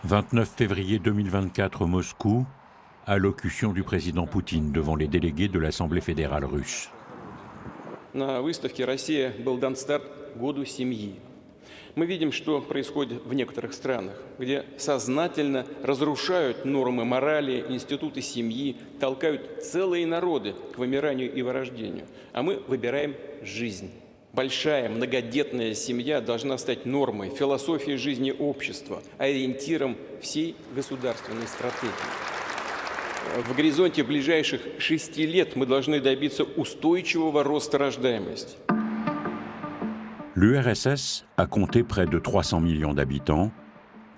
29 février 2024, Moscou, allocution du président Poutine devant les délégués de l'Assemblée fédérale russe. На выставке «Россия» был дан старт году семьи. Мы видим, что происходит в некоторых странах, где сознательно разрушают нормы морали, институты семьи, толкают целые народы к вымиранию и вырождению. А мы выбираем жизнь. Большая многодетная семья должна стать нормой, философией жизни общества, ориентиром всей государственной стратегии. В горизонте ближайших 6 лет мы должны добиться устойчивого роста рождаемости. L'URSS a compté près de 300 millions d'habitants.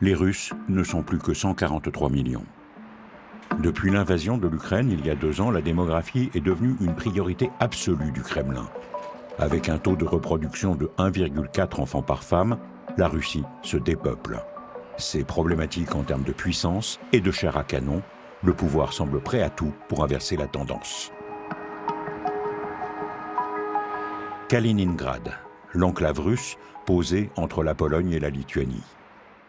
Les Russes ne sont plus que 143 millions. Depuis l'invasion de l'Ukraine il y a 2 ans, la démographie est devenue une priorité absolue du Kremlin. Avec un taux de reproduction de 1,4 enfants par femme, la Russie se dépeuple. C'est problématique en termes de puissance et de chair à canon. Le pouvoir semble prêt à tout pour inverser la tendance. Kaliningrad, l'enclave russe posée entre la Pologne et la Lituanie.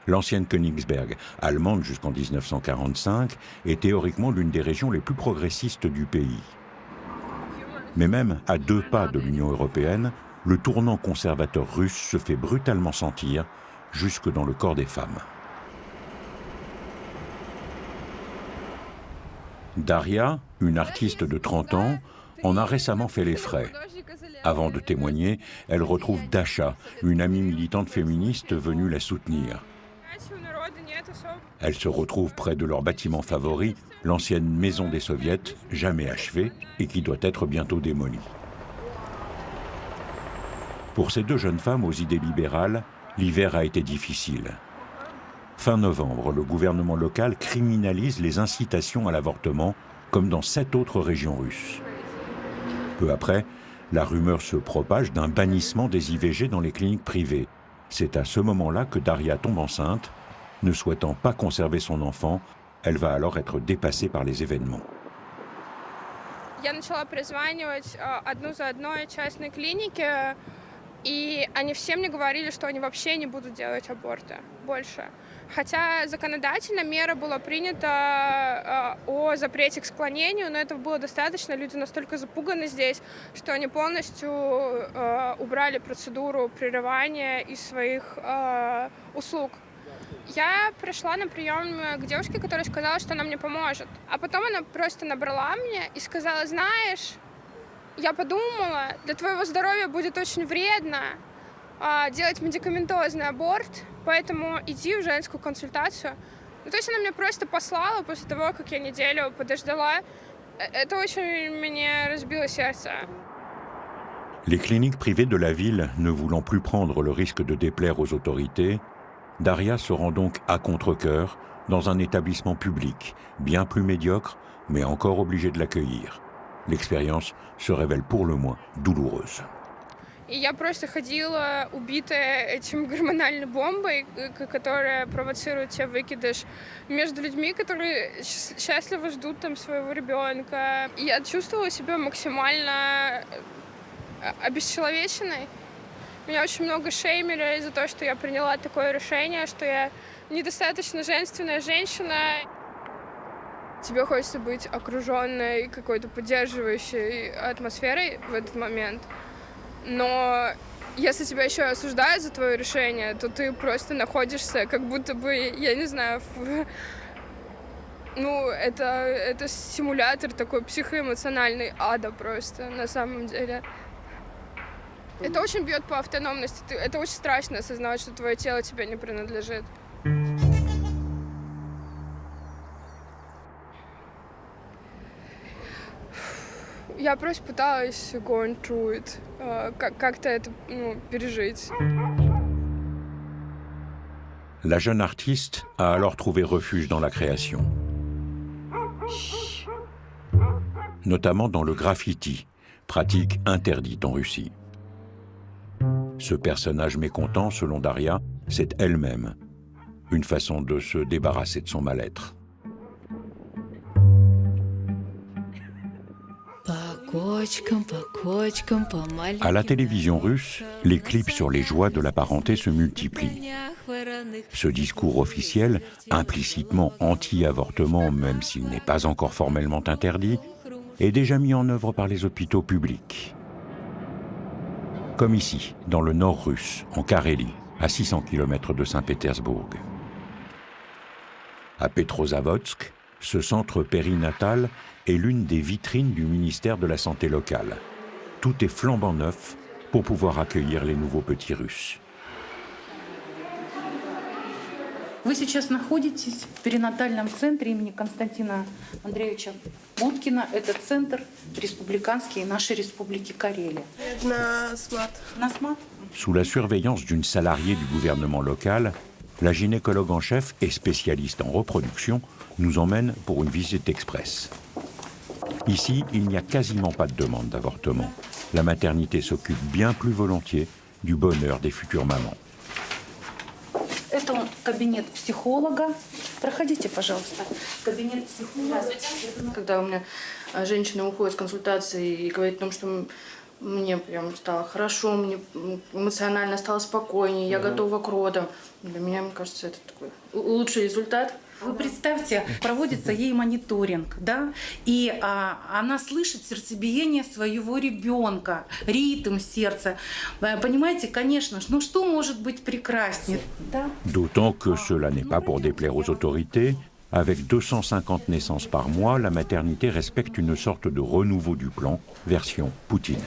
L'ancienne Königsberg, allemande jusqu'en 1945, est théoriquement l'une des régions les plus progressistes du pays. Mais même à 2 pas de l'Union européenne, le tournant conservateur russe se fait brutalement sentir jusque dans le corps des femmes. Daria, une artiste de 30 ans, en a récemment fait les frais. Avant de témoigner, elle retrouve Dasha, une amie militante féministe venue la soutenir. Elle se retrouve près de leur bâtiment favori, l'ancienne maison des soviets, jamais achevée et qui doit être bientôt démolie. Pour ces 2 jeunes femmes aux idées libérales, l'hiver a été difficile. Fin novembre, le gouvernement local criminalise les incitations à l'avortement, comme dans 7 autres régions russes. Peu après, la rumeur se propage d'un bannissement des IVG dans les cliniques privées. C'est à ce moment-là que Daria tombe enceinte. Ne souhaitant pas conserver son enfant, elle va alors être dépassée par les événements. Я начала прозванивать одну за одной частные клиники, и они все мне говорили, что они вообще не будут делать аборты больше. Хотя законодательно мера была принята о запрете к склонению, но этого было достаточно. Люди настолько запуганы здесь, что они полностью убрали процедуру прерывания из своих услуг. Я пришла на прием к девушке, которая сказала, что она мне поможет. А потом она просто набрала меня и сказала: знаешь, я подумала, для твоего здоровья будет очень вредно делать медикаментозный аборт, поэтому иди в женскую консультацию. Ну, то есть она меня просто послала после того, как я неделю подождала. Это очень мне разбило сердце. Les cliniques privées de la ville ne voulant plus prendre le risque de déplaire aux autorités, Daria se rend donc à contre-cœur dans un établissement public, bien plus médiocre, mais encore obligé de l'accueillir. L'expérience se révèle pour le moins douloureuse. И я просто ходила, убитая этим гормональной бомбой, которая провоцирует тебе выкидыш, между людьми, которые счастливо ждут там своего ребенка. И я чувствовала себя максимально обесчеловеченной. Меня очень много шеймили за то, что я приняла такое решение, что я недостаточно женственная женщина. Тебе хочется быть окруженной какой-то поддерживающей атмосферой в этот момент. Но если тебя еще осуждают за твое решение, то ты просто находишься как будто бы, я не знаю, это симулятор такой психоэмоциональный ада просто на самом деле. Это очень бьет по автономности. Это очень страшно осознавать, что твое тело тебе не принадлежит. Я просто пыталась going through it, как-то это пережить. La jeune artiste a alors trouvé refuge dans la création. Notamment dans le graffiti, pratique interdite en Russie. Ce personnage mécontent, selon Daria, c'est elle-même. Une façon de se débarrasser de son mal-être. À la télévision russe, les clips sur les joies de la parenté se multiplient. Ce discours officiel, implicitement anti-avortement, même s'il n'est pas encore formellement interdit, est déjà mis en œuvre par les hôpitaux publics. Comme ici, dans le nord russe, en Carélie, à 600 km de Saint-Pétersbourg. À Petrozavodsk, ce centre périnatal est l'une des vitrines du ministère de la Santé locale. Tout est flambant neuf pour pouvoir accueillir les nouveaux petits Russes. Вы сейчас находитесь в перинатальном центре имени Константина Андреевича Уткина. Это центр республиканский нашей республики Карелия. На СМАТ. На СМАТ? Sous la surveillance d'une salariée du gouvernement local, la gynécologue en chef et spécialiste en reproduction nous emmène pour une visite express. Ici, il n'y a quasiment pas de demande d'avortement. La maternité s'occupe bien plus volontiers du bonheur des futures mamans. Это кабинет психолога. Проходите, пожалуйста. Кабинет психолога. Когда у меня женщина уходит с консультации и говорит о том, что мне прям стало хорошо, мне эмоционально стало спокойнее, я готова к родам. Для меня, мне кажется, это такой лучший результат. Вы представьте, проводится ей мониторинг, да, и она слышит сердцебиение своего ребенка, ритм сердца. Понимаете, конечно, ну что может быть прекраснее, да? D'autant que cela n'est pas pour déplaire aux autorités. Avec 250 naissances par mois, la maternité respecte une sorte de renouveau du plan, version Poutine.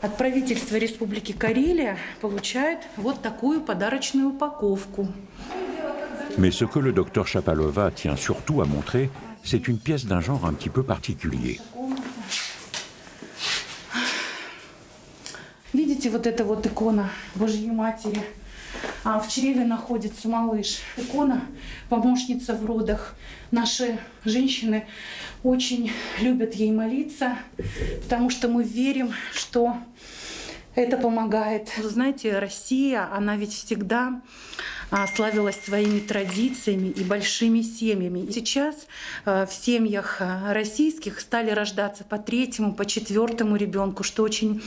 От правительства Республики Карелия получает вот такую подарочную упаковку. Mais ce que le docteur Chapalova tient surtout à montrer, c'est une pièce d'un genre un petit peu particulier. Видите, вот эта вот икона Божьей Матери. В чреве находится малыш. Икона, помощница в родах. Наши женщины очень любят ей молиться, потому что мы верим, что это помогает. Вы знаете, Россия, она ведь всегда славилась своими традициями и большими семьями. Сейчас в семьях российских стали рождаться по 3-му, по 4-му ребенку, что очень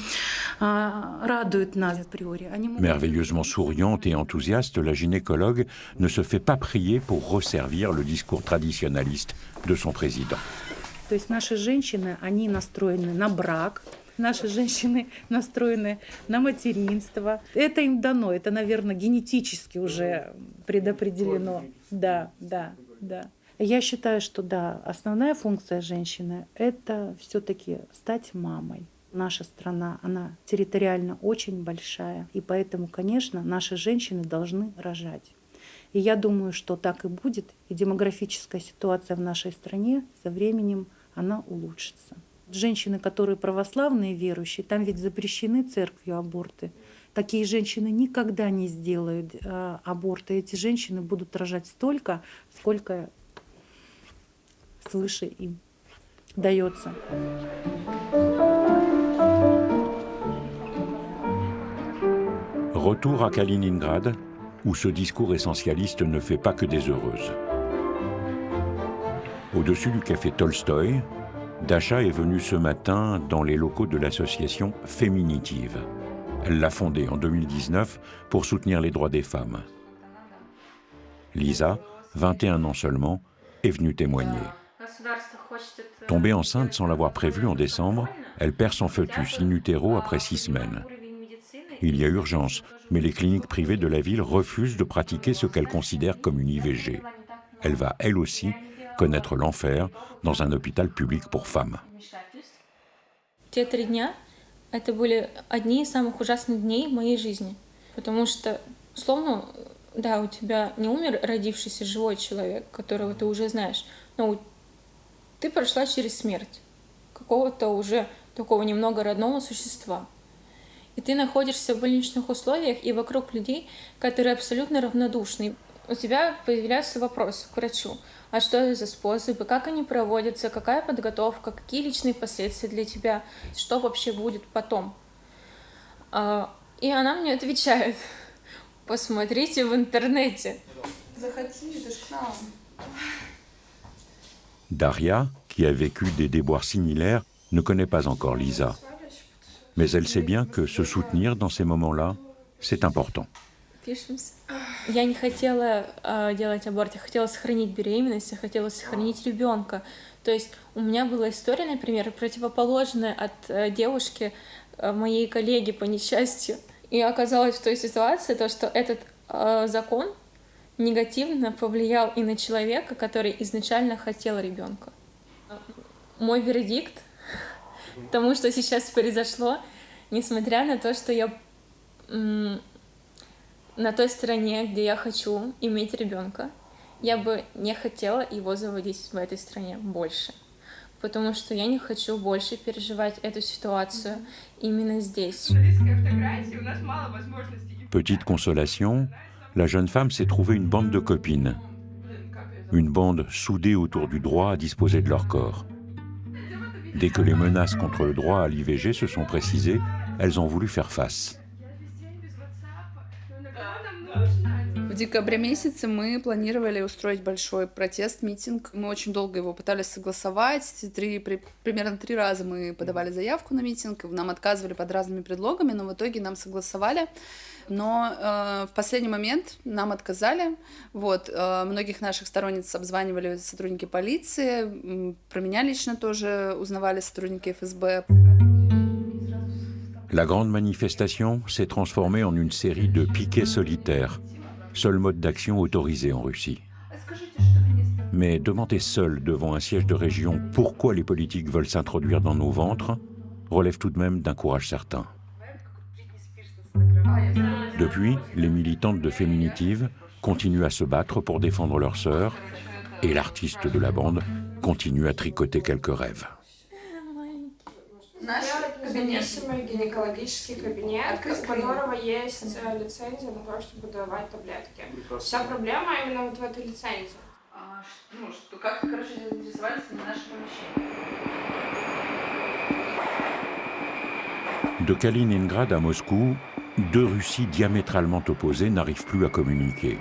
радует нас априори. Merveilleusement souriante et enthousiaste, la gynécologue ne se fait pas prier pour resservir le discours traditionnaliste de son président. То есть наши женщины, они настроены на брак, наши женщины настроены на материнство. Это им дано, это, наверное, генетически уже предопределено. Да. Я считаю, что да, основная функция женщины – это все-таки стать мамой. Наша страна, она территориально очень большая, и поэтому, конечно, наши женщины должны рожать. И я думаю, что так и будет, и демографическая ситуация в нашей стране со временем она улучшится. Женщины, которые православные верующие, там ведь запрещены церковью аборты. Такие женщины никогда не сделают аборты. Эти женщины будут рожать столько, сколько свыше им дается. Retour à Kaliningrad, où ce discours essentialiste ne fait pas que des heureuses. Au-dessus du café Tolstoï, Dasha est venue ce matin dans les locaux de l'association Féminitive. Elle l'a fondée en 2019 pour soutenir les droits des femmes. Lisa, 21 ans seulement, est venue témoigner. Tombée enceinte sans l'avoir prévu en décembre, elle perd son fœtus in utero après 6 semaines. Il y a urgence, mais les cliniques privées de la ville refusent de pratiquer ce qu'elles considèrent comme une IVG. Elle va, elle aussi, connaître l'enfer dans un hôpital public pour femmes. Те 3 дня – это были одни из самых ужасных дней в моей жизни. Потому что, условно, да, у тебя не умер родившийся живой человек, которого ты уже знаешь, но ты прошла через смерть какого-то уже такого немного родного существа. И ты находишься в больничных условиях и вокруг людей, которые абсолютно равнодушны. У тебя появляются вопросы к врачу. А что это за способы, как они проводятся, какая подготовка, какие личные последствия для тебя, что вообще будет потом. И она мне отвечает: посмотрите в интернете. Заходи, это ж к нам. Daria, qui a vécu des déboires similaires, ne connaît pas encore Lisa. Mais elle sait bien que se soutenir dans ces moments-là, c'est important. Пишемся. Я не хотела делать аборт, я хотела сохранить беременность, я хотела сохранить ребенка. То есть у меня была история, например, противоположная от девушки, моей коллеги по несчастью. И оказалось в той ситуации то, что этот закон негативно повлиял и на человека, который изначально хотел ребенка. Мой вердикт тому, что сейчас произошло, несмотря на то, что я на той стороне, где я хочу иметь ребенка, я бы не хотела его заводить в этой стране больше, потому что я не хочу больше переживать эту ситуацию именно здесь. Petite consolation, la jeune femme s'est trouvée une bande de copines. Une bande soudée autour du droit à disposer de leur corps. Dès que les menaces contre le droit à l'IVG se sont précisées, elles ont voulu faire face. В декабре месяце мы планировали устроить большой протест, митинг. Мы очень долго его пытались согласовать. Примерно 3 раза мы подавали заявку на митинг. Нам отказывали под разными предлогами, но в итоге нам согласовали. Но в последний момент нам отказали. Многих наших сторонниц обзванивали сотрудники полиции. Про меня лично тоже узнавали сотрудники ФСБ. La grande manifestation s'est transformée en une série de piquets solitaires, seul mode d'action autorisé en Russie. Mais demander seul devant un siège de région pourquoi les politiques veulent s'introduire dans nos ventres relève tout de même d'un courage certain. Depuis, les militantes de Féminitive continuent à se battre pour défendre leurs sœurs et l'artiste de la bande continue à tricoter quelques rêves. Наш независимый гинекологический кабинет, у которого есть лицензия на то, чтобы давать таблетки. Вся проблема именно вот в этой лицензии. Как, заинтересовались на наше помещение? De Kaliningrad à Moscou, 2 Russies diamétralement opposées n'arrivent plus à communiquer.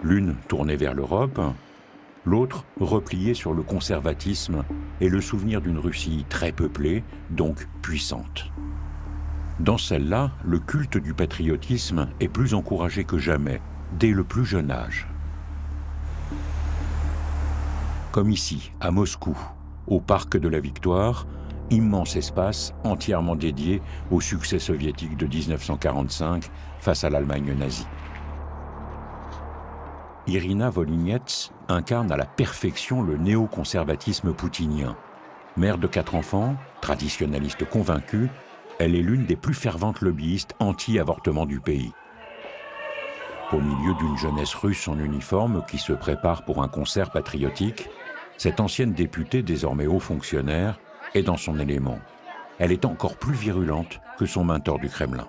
L'une tournée vers l'Europe, l'autre repliée sur le conservatisme et le souvenir d'une Russie très peuplée, donc puissante. Dans celle-là, le culte du patriotisme est plus encouragé que jamais, dès le plus jeune âge. Comme ici, à Moscou, au Parc de la Victoire, immense espace entièrement dédié au succès soviétique de 1945 face à l'Allemagne nazie. Irina Volinets incarne à la perfection le néoconservatisme poutinien. Mère de 4 enfants, traditionnaliste convaincue, elle est l'une des plus ferventes lobbyistes anti-avortement du pays. Au milieu d'une jeunesse russe en uniforme qui se prépare pour un concert patriotique, cette ancienne députée, désormais haut fonctionnaire, est dans son élément. Elle est encore plus virulente que son mentor du Kremlin.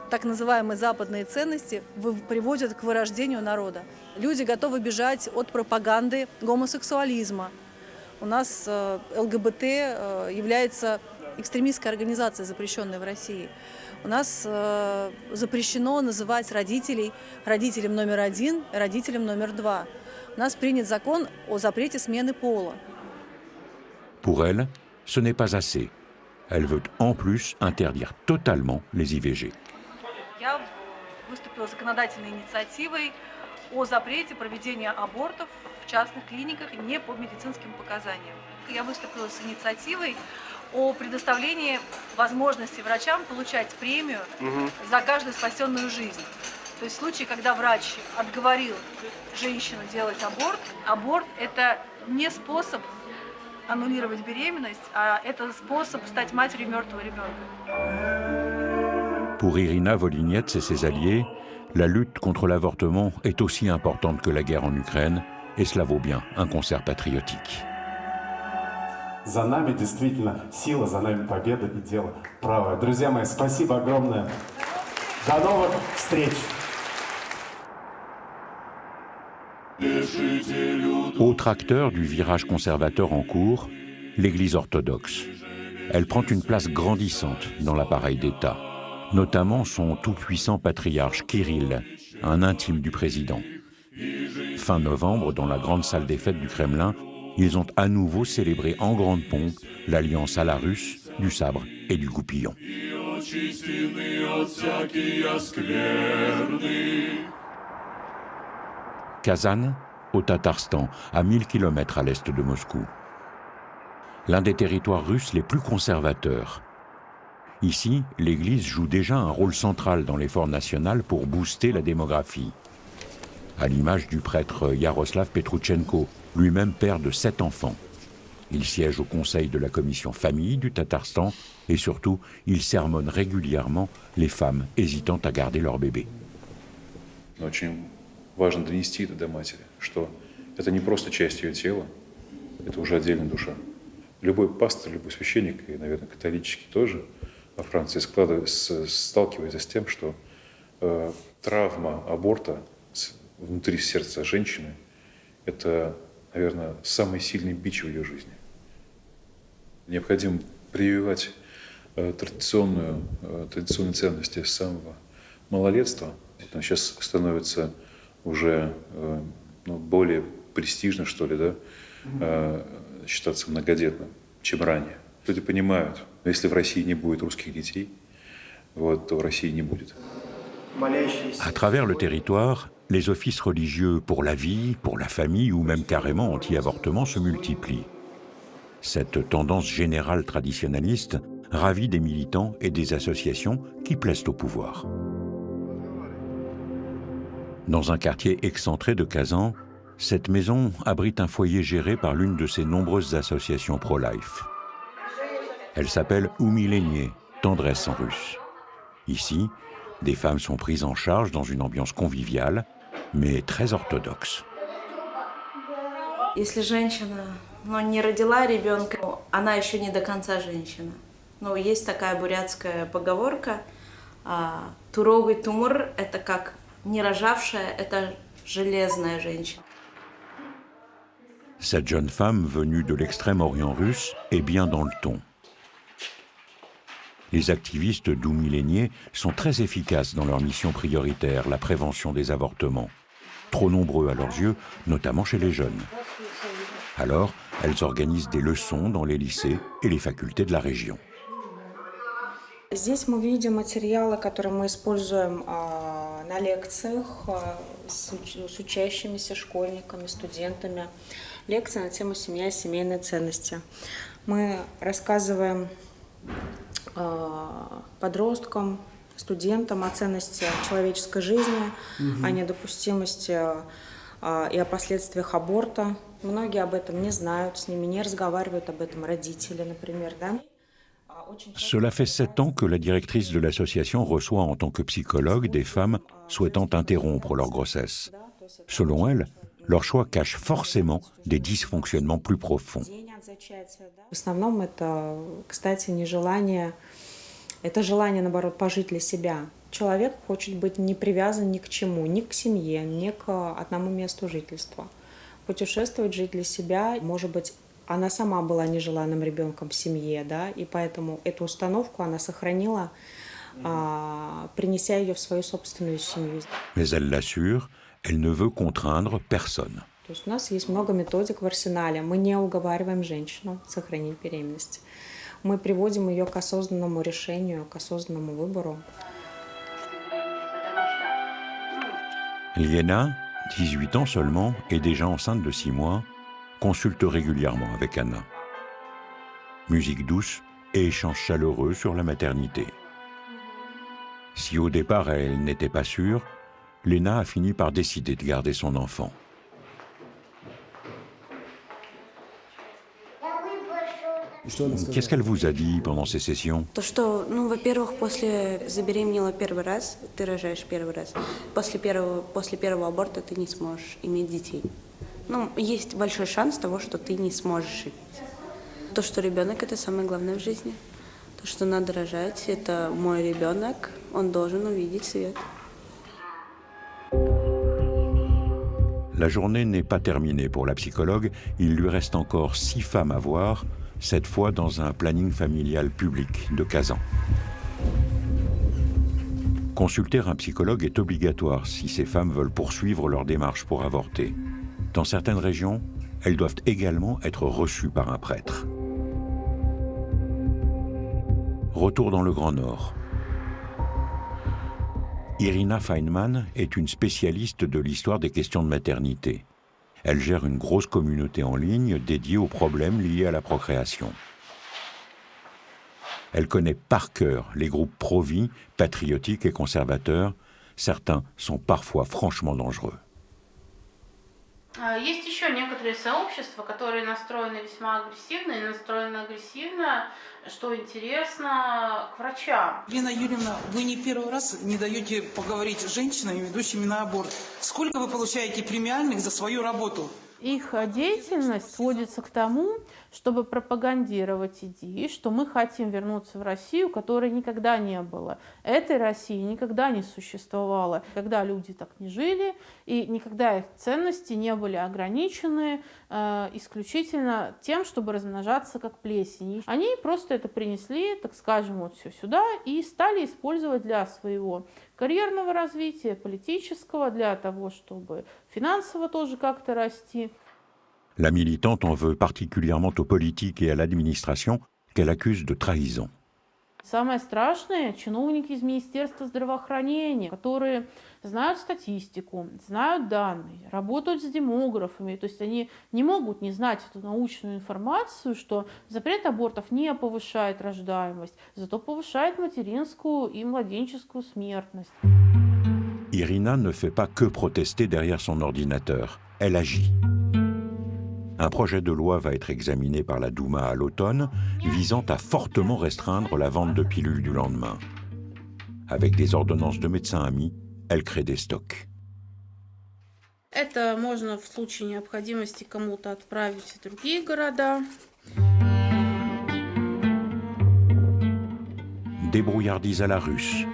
Так называемые западные ценности приводят к вырождению народа. Люди готовы бежать от пропаганды гомосексуализма. У нас ЛГБТ является экстремистской организацией, запрещенной в России. У нас запрещено называть родителей родителем номер 1 и родителем номер 2. У нас принят закон о запрете смены пола. Pour elle, ce n'est pas assez. Elle veut en plus interdire totalement les IVG. Я выступила законодательной инициативой о запрете проведения абортов в частных клиниках не по медицинским показаниям. Я выступила с инициативой о предоставлении возможности врачам получать премию за каждую спасенную жизнь. То есть в случае, когда врач отговорил женщину делать аборт, аборт – это не способ аннулировать беременность, а это способ стать матерью мертвого ребенка. Pour Irina Volinets et ses alliés, la lutte contre l'avortement est aussi importante que la guerre en Ukraine, et cela vaut bien un concert patriotique. За нами действительно сила, за нами победа и дело правое. Друзья мои, спасибо огромное. До новых встреч. Autre acteur du virage conservateur en cours, l'Église orthodoxe. Elle prend une place grandissante dans l'appareil d'État, notamment son tout-puissant patriarche Kirill, un intime du président. Fin novembre, dans la grande salle des fêtes du Kremlin, ils ont à nouveau célébré en grande pompe l'alliance à la russe du sabre et du goupillon. Kazan, au Tatarstan, à 1000 km à l'est de Moscou. L'un des territoires russes les plus conservateurs. Ici, l'Église joue déjà un rôle central dans l'effort national pour booster la démographie. À l'image du prêtre Yaroslav Petrouchenko, lui-même père de 7 enfants. Il siège au conseil de la commission famille du Tatarstan et surtout, il sermonne régulièrement les femmes hésitant à garder leur bébé. Очень важно донести это до матери, что это не просто часть ее тела, это уже отдельная душа. Любой пастор, любой священник, и, наверное, католический тоже, во Франции сталкивается с тем, что травма аборта внутри сердца женщины – это, наверное, самый сильный бич в ее жизни. Необходимо прививать традиционные ценности с самого малолетства. Это сейчас становится уже более престижно, что ли, да, считаться многодетным, чем ранее. Люди понимают, если в России не будет русских детей, то в России не будет. À travers le territoire, les offices religieux pour la vie, pour la famille ou même carrément anti-avortement se multiplient. Cette tendance générale traditionnaliste ravit des militants et des associations qui plaisent au pouvoir. Dans un quartier excentré de Kazan, cette maison abrite un foyer géré par l'une de ses nombreuses associations pro-life. Elle s'appelle Umilenie, tendresse en russe. Ici, des femmes sont prises en charge dans une ambiance conviviale, mais très orthodoxe. Если женщина, не родила ребенка, она еще не до конца женщина. Есть такая бурятская поговорка: туровый тумур – это как не рожавшая, это железная женщина. Cette jeune femme venue de l'extrême-orient russe est bien dans le ton. Les activistes d'Umilenie sont très efficaces dans leur mission prioritaire, la prévention des avortements. Trop nombreux à leurs yeux, notamment chez les jeunes. Alors, elles organisent des leçons dans les lycées et les facultés de la région. Здесь мы видим материалы, которые мы используем на лекциях с учащимися школьниками, студентами. Лекции на тему «Семья и семейные ценности». Мы рассказываем подросткам, студентам о ценности человеческой жизни, о недопустимости и о последствиях аборта. Многие об этом не знают, с ними не разговаривают об этом родители, например, да? Cela fait 7 ans que la directrice de l'association reçoit en tant que psychologue des femmes souhaitant interrompre leur grossesse. Selon elle, leur choix cache forcément des dysfonctionnements plus profonds. В основном это, кстати, нежелание, это желание, наоборот, пожить для себя. Человек хочет быть не привязан ни к чему, ни к семье, ни к одному месту жительства. Путешествовать, жить для себя, может быть, она сама была нежеланным ребенком в семье, да, и поэтому эту установку она сохранила, принеся ее в свою собственную семью. Mais elle l'assure, elle ne veut contraindre personne. То есть у нас есть много методик в арсенале. Мы не уговариваем женщину сохранить беременность. Мы приводим ее к осознанному решению, к осознанному выбору. Liena, 18 ans seulement et déjà enceinte de 6 mois, consulte régulièrement avec Anna. Musique douce et échange chaleureux sur la maternité. Si au départ elle n'était pas sûre, Lena a fini par décider de garder son enfant. Qu'est-ce qu'elle vous a dit pendant ces sessions? То, что, во-первых, после забеременела первый раз, ты рожаешь первый раз, после первого аборта ты не сможешь иметь детей. Есть большой шанс того, что ты не сможешь иметь. То, что ребенок – это самое главное в жизни. То, что надо рожать, это мой ребенок, он должен увидеть свет. La journée n'est pas terminée pour la psychologue. Il lui reste encore 6 femmes à voir, cette fois dans un planning familial public de Kazan. Consulter un psychologue est obligatoire si ces femmes veulent poursuivre leur démarche pour avorter. Dans certaines régions, elles doivent également être reçues par un prêtre. Retour dans le Grand Nord, Irina Feynman est une spécialiste de l'histoire des questions de maternité. Elle gère une grosse communauté en ligne dédiée aux problèmes liés à la procréation. Elle connaît par cœur les groupes pro-vie, patriotiques et conservateurs. Certains sont parfois franchement dangereux. Есть еще некоторые сообщества, которые настроены весьма агрессивно, что интересно, к врачам. Лена Юрьевна, вы не первый раз не даете поговорить с женщинами, ведущими на аборт. Сколько вы получаете премиальных за свою работу? Их деятельность сводится к тому, чтобы пропагандировать идеи, что мы хотим вернуться в Россию, которой никогда не было. Этой России никогда не существовало, когда люди так не жили, и никогда их ценности не были ограничены исключительно тем, чтобы размножаться как плесень. Они просто это принесли, так скажем, вот все сюда и стали использовать для своего карьерного развития, политического, для того, чтобы финансово тоже как-то расти. La militante en veut particulièrement aux politiques et à l'administration qu'elle accuse de trahison. Самое страшное — чиновники из Министерства здравоохранения, которые знают статистику, знают данные, работают с демографами. То есть они не могут не знать эту научную информацию, что запрет абортов не повышает рождаемость, zато повышает материнскую и младенческую смертность. Irina ne fait pas que protester derrière son ordinateur, elle agit. Un projet de loi va être examiné par la Douma à l'automne, visant à fortement restreindre la vente de pilules du lendemain. Avec des ordonnances de médecins amis, elle crée des stocks. Это можно в случае необходимости кому-то отправить в другие города. Débrouillardise à la russe.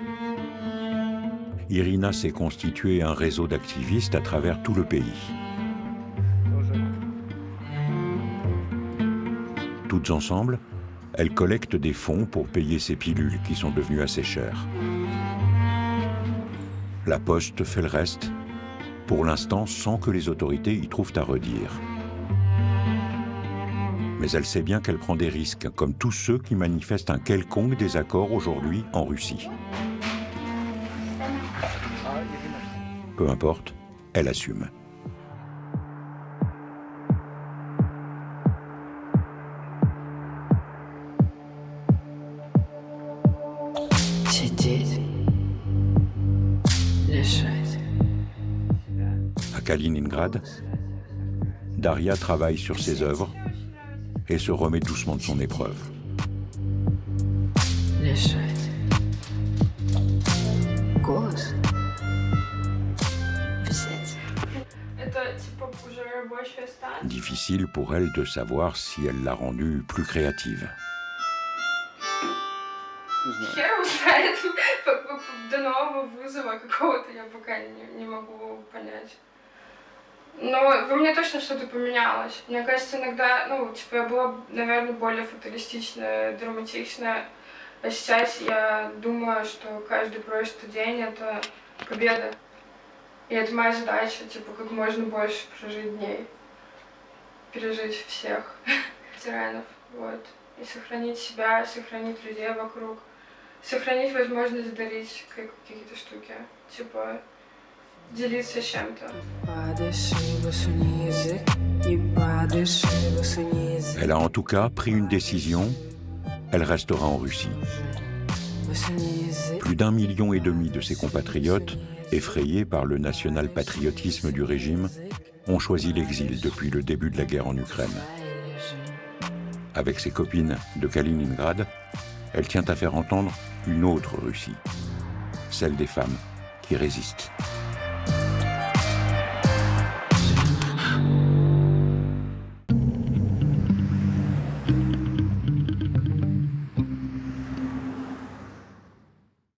Irina s'est constitué un réseau d'activistes à travers tout le pays. Toutes ensemble, elles collectent des fonds pour payer ces pilules qui sont devenues assez chères. La Poste fait le reste, pour l'instant sans que les autorités y trouvent à redire. Mais elle sait bien qu'elle prend des risques, comme tous ceux qui manifestent un quelconque désaccord aujourd'hui en Russie. Peu importe, elle assume. À Kaliningrad, Daria travaille sur ses œuvres et se remet doucement de son épreuve. Difficile pour elle de savoir si elle l'a rendue plus créative. Хер знает, до нового вызова какого-то я пока не могу понять. Но во мне точно что-то поменялось. Мне кажется, иногда, я была, наверное, более фаталистичная, драматичная. А сейчас я думаю, что каждый прожитый день — это победа. И это моя задача, как можно больше прожить дней. Пережить всех тиранов, вот. И сохранить себя, сохранить людей вокруг. Сохранить возможность дарить какие-то штуки. Делиться чем-то. Elle a en tout cas pris une décision, elle restera en Russie. Plus d'1,5 million de ses compatriotes, effrayés par le national-patriotisme du régime, ont choisi l'exil depuis le début de la guerre en Ukraine. Avec ses copines de Kaliningrad, elle tient à faire entendre une autre Russie, celle des femmes qui résistent.